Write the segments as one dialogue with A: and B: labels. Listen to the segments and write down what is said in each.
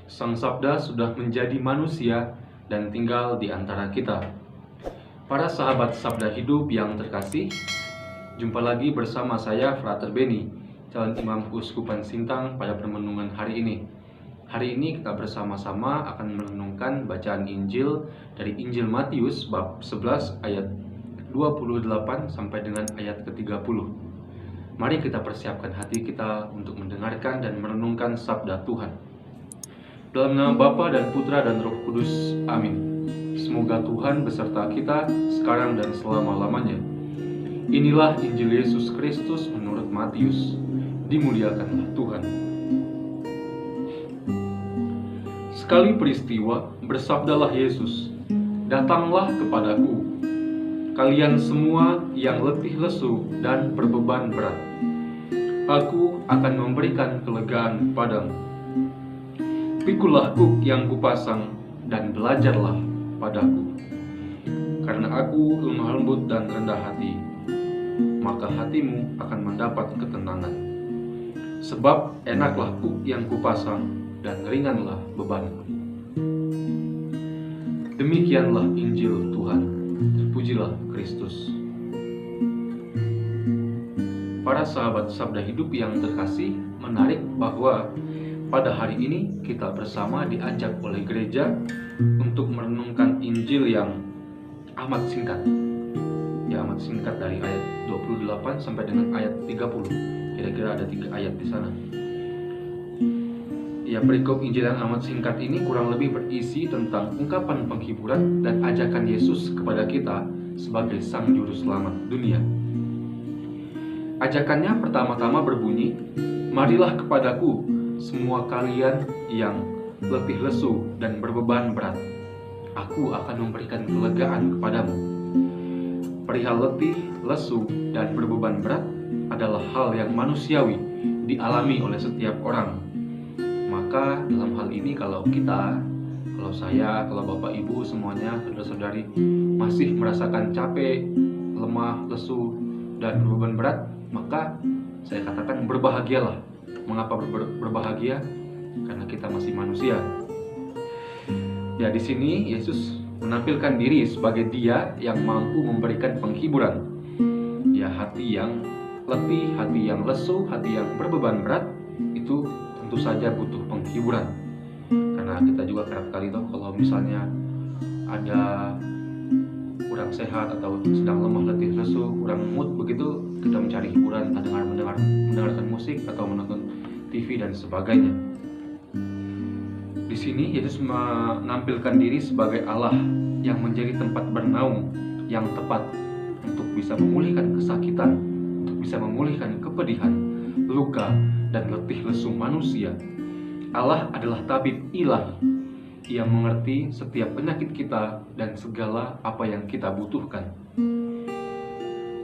A: Sang Sabda sudah menjadi manusia dan tinggal di antara kita. Para sahabat Sabda Hidup yang terkasih, jumpa lagi bersama saya, Frater Beni, calon Imam Keuskupan Sintang pada permenungan hari ini. Hari ini kita bersama-sama akan merenungkan bacaan Injil dari Injil Matius bab 11 ayat 28 sampai dengan ayat ke-30. Mari kita persiapkan hati kita untuk mendengarkan dan merenungkan sabda Tuhan. Dalam nama Bapa dan Putra dan Roh Kudus, amin. Semoga Tuhan beserta kita sekarang dan selama-lamanya. Inilah Injil Yesus Kristus menurut Matius. Dimuliakanlah Tuhan. Sekali peristiwa, bersabdalah Yesus, "Datanglah kepadaku, kalian semua yang letih lesu dan berbeban berat. Aku akan memberikan kelegaan kepadamu. Pikulah kuk yang kupasang dan belajarlah padaku, karena aku lemah lembut dan rendah hati, maka hatimu akan mendapat ketenangan. Sebab enaklah kuk yang kupasang dan ringanlah bebanku." Demikianlah Injil Tuhan. Terpujilah Kristus. Para sahabat Sabda Hidup yang terkasih, menarik bahwa pada hari ini kita bersama diajak oleh gereja untuk merenungkan Injil yang amat singkat. Ya, amat singkat dari ayat 28 sampai dengan ayat 30. Kira-kira ada 3 ayat di sana. Ya, perikop Injil yang amat singkat ini kurang lebih berisi tentang ungkapan penghiburan dan ajakan Yesus kepada kita sebagai Sang Juru Selamat dunia. Ajakannya pertama-tama berbunyi, "Marilah kepadaku semua kalian yang letih lesu dan berbeban berat. Aku akan memberikan kelegaan kepadamu." Perihal letih, lesu, dan berbeban berat adalah hal yang manusiawi, dialami oleh setiap orang. Maka dalam hal ini kalau saya, kalau Bapak Ibu semuanya, saudara-saudari masih merasakan capek, lemah, lesu, dan berbeban berat, maka saya katakan berbahagialah. Mengapa berbahagia? Karena kita masih manusia. Ya, di sini Yesus menampilkan diri sebagai Dia yang mampu memberikan penghiburan. Ya, hati yang letih, hati yang lesu, hati yang berbeban berat itu tentu saja butuh penghiburan. Karena kita juga kerap kali kalau misalnya ada kurang sehat atau sedang lemah, letih, lesu, kurang mood begitu, kita mencari hiburan, mendengarkan musik atau menonton TV dan sebagainya. Di sini Yesus menampilkan diri sebagai Allah yang menjadi tempat bernaung yang tepat untuk bisa memulihkan kesakitan, untuk bisa memulihkan kepedihan, luka, dan letih lesu manusia. Allah adalah tabib ilahi. Ia mengerti setiap penyakit kita dan segala apa yang kita butuhkan.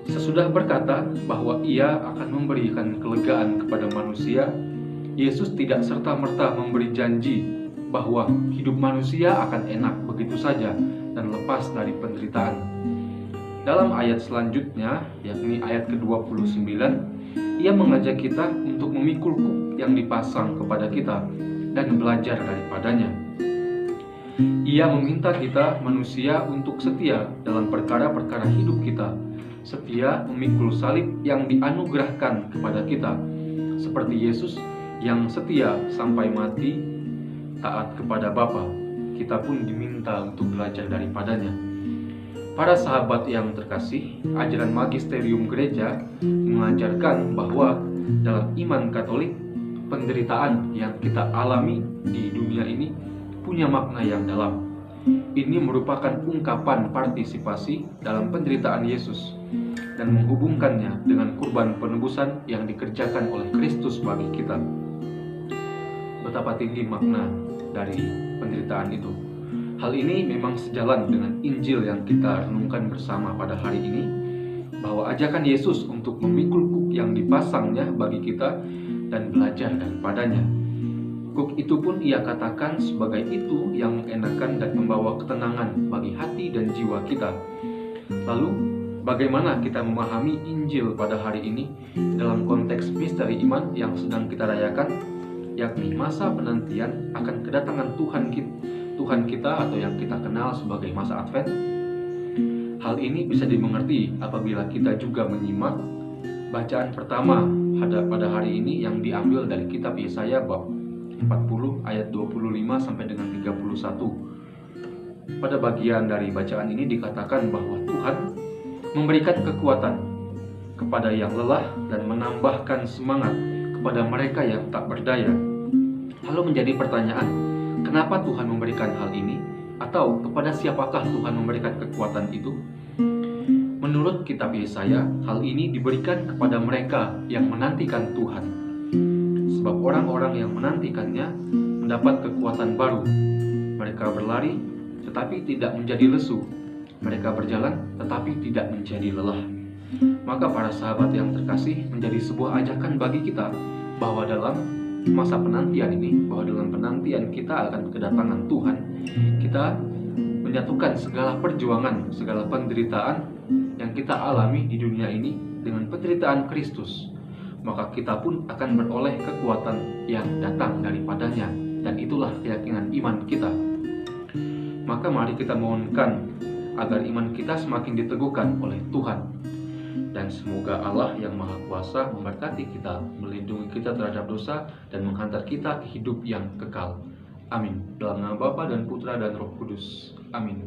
A: Sesudah berkata bahwa Ia akan memberikan kelegaan kepada manusia, Yesus tidak serta-merta memberi janji bahwa hidup manusia akan enak begitu saja dan lepas dari penderitaan. Dalam ayat selanjutnya, yakni ayat ke-29, Ia mengajak kita untuk memikul kuk yang dipasang kepada kita dan belajar daripadanya. Ia meminta kita manusia untuk setia dalam perkara-perkara hidup kita, setia memikul salib yang dianugerahkan kepada kita, seperti Yesus yang setia sampai mati, taat kepada Bapa. Kita pun diminta untuk belajar daripadanya. Para sahabat yang terkasih, ajaran magisterium gereja mengajarkan bahwa dalam iman Katolik, penderitaan yang kita alami di dunia ini punya makna yang dalam. Ini merupakan ungkapan partisipasi dalam penderitaan Yesus dan menghubungkannya dengan kurban penebusan yang dikerjakan oleh Kristus bagi kita. Betapa tinggi makna dari penderitaan itu. Hal ini memang sejalan dengan Injil yang kita renungkan bersama pada hari ini, bahwa ajakan Yesus untuk memikul kuk yang dipasangnya bagi kita dan belajar daripadanya. Kuk itu pun Ia katakan sebagai itu yang mengenakan dan membawa ketenangan bagi hati dan jiwa kita. Lalu, bagaimana kita memahami Injil pada hari ini dalam konteks misteri iman yang sedang kita rayakan, yakni masa penantian akan kedatangan Tuhan kita atau yang kita kenal sebagai masa Advent. Hal ini bisa dimengerti apabila kita juga menyimak bacaan pertama pada hari ini yang diambil dari kitab Yesaya bab 40 ayat 25 sampai dengan 31. Pada bagian dari bacaan ini dikatakan bahwa Tuhan memberikan kekuatan kepada yang lelah dan menambahkan semangat kepada mereka yang tak berdaya. Lalu menjadi pertanyaan, kenapa Tuhan memberikan hal ini? Atau kepada siapakah Tuhan memberikan kekuatan itu? Menurut kitab Yesaya, hal ini diberikan kepada mereka yang menantikan Tuhan. Sebab orang-orang yang menantikannya mendapat kekuatan baru. Mereka berlari tetapi tidak menjadi lesu. Mereka berjalan tetapi tidak menjadi lelah. Maka para sahabat yang terkasih, menjadi sebuah ajakan bagi kita bahwa dalam masa penantian ini, bahwa dalam penantian kita akan kedatangan Tuhan, kita menyatukan segala perjuangan, segala penderitaan yang kita alami di dunia ini dengan penderitaan Kristus. Maka kita pun akan beroleh kekuatan yang datang daripadanya, dan itulah keyakinan iman kita. Maka mari kita mohonkan agar iman kita semakin diteguhkan oleh Tuhan. Dan semoga Allah yang Maha Kuasa memberkati kita, melindungi kita terhadap dosa, dan menghantar kita ke hidup yang kekal. Amin. Dalam nama Bapa dan Putra dan Roh Kudus. Amin.